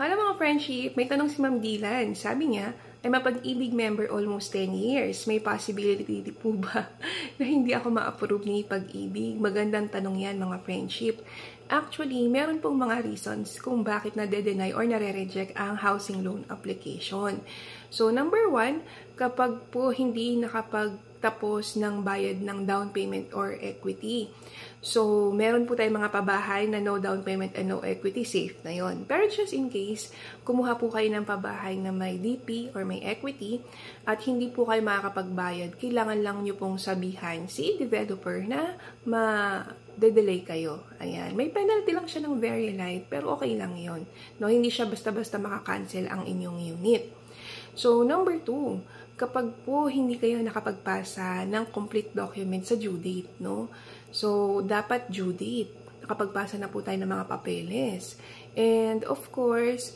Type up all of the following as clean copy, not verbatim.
Hala mga friendship, may tanong si Ma'am Dylan. Sabi niya, ay mapag-ibig member almost 10 years. May possibility po ba na hindi ako ma-approve ni pag-ibig? Magandang tanong yan mga friendship. Actually, meron pong mga reasons kung bakit na-deny or nare-reject ang housing loan application. So, number 1, kapag po hindi nakapagtapos ng bayad ng down payment or equity. So, meron po tayong mga pabahay na no down payment and no equity, safe na yon. Pero just in case, kumuha po kayo ng pabahay na may DP or may equity at hindi po kayo makakapagbayad, kailangan lang nyo pong sabihan si developer na ma-delay kayo. Ayan. May penalty lang siya ng very light, pero okay lang yon. No, hindi siya basta-basta makakancel ang inyong unit. So, number 2, kapag po hindi kayo nakapagpasa ng complete document sa due date, no? So, dapat due date. Nakapagpasa na po tayo ng mga papeles. And, of course,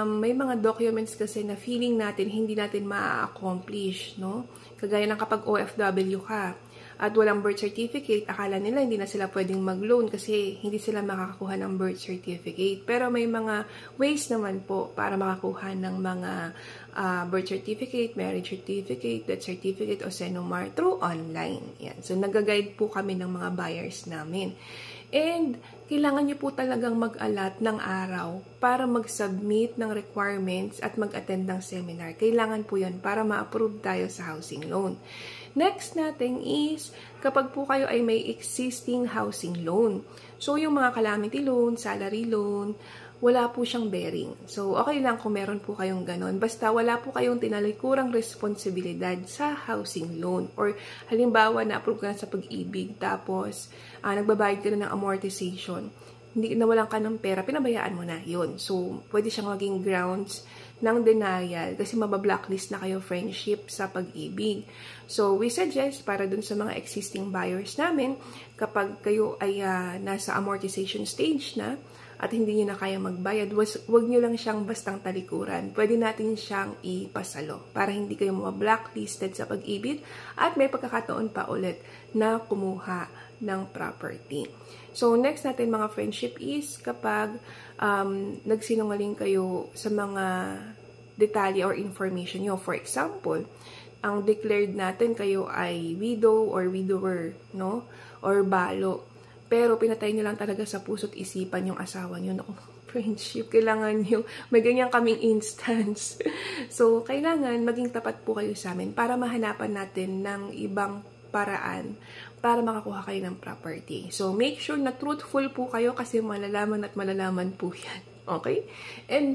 may mga documents kasi na feeling natin hindi natin ma-accomplish, no? Kagaya ng kapag OFW ka at walang birth certificate, akala nila hindi na sila pwedeng mag-loan kasi hindi sila makakakuha ng birth certificate. Pero may mga ways naman po para makakuha ng mga birth certificate, marriage certificate, death certificate, o SENOMAR through online. Yan. So, nag-guide po kami ng mga buyers namin. And, kailangan nyo po talagang mag-allot ng araw para mag-submit ng requirements at mag-attend ng seminar. Kailangan po yan para ma-approve tayo sa housing loan. Next natin is, kapag po kayo ay may existing housing loan. So, yung mga calamity loan, salary loan, wala po siyang bearing. So, okay lang kung meron po kayong ganon. Basta wala po kayong tinalikurang responsibilidad sa housing loan. Or, halimbawa, na-approve ka na sa pag-ibig, tapos, nagbabayad ka na ng amortization. Hindi na walang ka ng pera, pinabayaan mo na yun. So, pwede siyang maging grounds ng denial kasi mabablacklist na kayo friendship sa pag-ibig. So, we suggest para dun sa mga existing buyers namin, kapag kayo ay nasa amortization stage na at hindi nyo na kaya magbayad, wag nyo lang siyang bastang talikuran. Pwede natin siyang ipasalo para hindi kayo blacklisted sa pag-ibig at may pagkakataon pa ulit na kumuha ng property. So, next natin mga friendship is kapag nagsinungaling kayo sa mga detalye or information nyo. For example, ang declared natin kayo ay widow or widower, no? Or balo. Pero pinatay nyo lang talaga sa puso't isipan yung asawa nyo. Naku, friendship, kailangan nyo, may ganyan kaming instance. So, kailangan maging tapat po kayo sa amin para mahanapan natin ng ibang paraan para makakuha kayo ng property. So, make sure na truthful po kayo kasi malalaman at malalaman po yan. Okay? And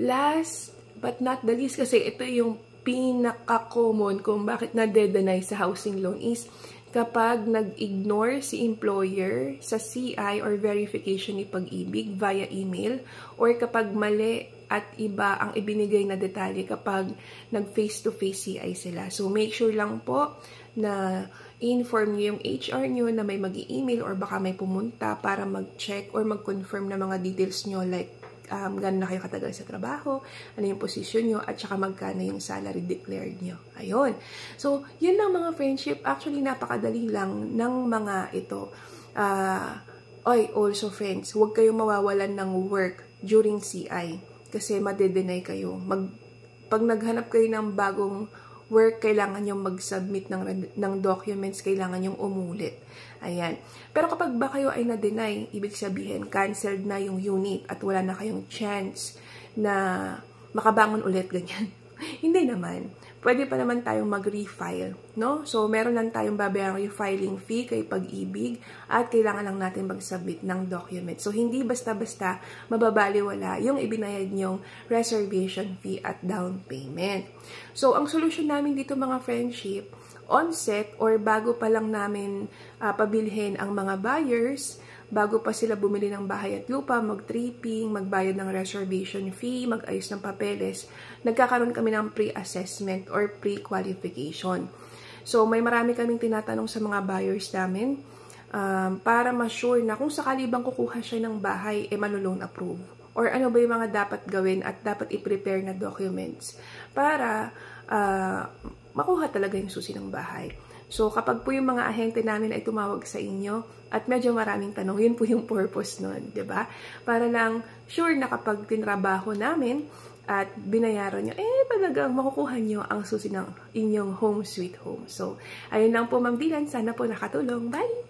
last but not the least, kasi ito yung pinaka-common kung bakit na-deny sa housing loan is kapag nag-ignore si employer sa CI or verification ni pag-ibig via email or kapag mali at iba ang ibinigay na detalye kapag nag-face-to-face CI sila. So, make sure lang po na inform nyo yung HR nyo na may mag-i-email or baka may pumunta para mag-check or mag-confirm na mga details nyo like gano'n na kayo katagal sa trabaho, ano yung position nyo, at saka magkano yung salary declared nyo. Ayun. So, yun lang mga friendship. Actually, napakadali lang ng mga ito. Also friends, huwag kayong mawawalan ng work during CI kasi madedenay kayo. Pag naghanap kayo ng bagong work, kailangan nyo mag-submit ng documents, kailangan nyo umulit. Ayan. Pero kapag ba kayo ay na-deny, ibig sabihin, canceled na yung unit at wala na kayong chance na makabangon ulit, ganyan. Hindi naman. Pwede pa naman tayong mag-refile, no? So, meron lang tayong babayang refiling fee kay pag-ibig at kailangan lang natin mag-submit ng document. So, hindi basta-basta mababaliwala yung ibinayad nyong reservation fee at down payment. So, ang solusyon namin dito mga friendship, onset or bago pa lang namin pabilhin ang mga buyers, bago pa sila bumili ng bahay at lupa, mag-tripping, magbayad ng reservation fee, mag-ayos ng papeles, nagkakaroon kami ng pre-assessment or pre-qualification. So, may marami kaming tinatanong sa mga buyers namin para ma-sure na kung sakali bang kukuha siya ng bahay, mano-loan approve. Or ano ba yung mga dapat gawin at dapat i-prepare na documents para makuha talaga yung susi ng bahay. So, kapag po yung mga ahente namin ay tumawag sa inyo at medyo maraming tanong, yun po yung purpose nun, di ba? Para lang sure na kapag tinrabaho namin at binayaran nyo, talagang makukuha nyo ang susi ng inyong home sweet home. So, ayun lang po, Ma'am Dylan. Sana po nakatulong. Bye!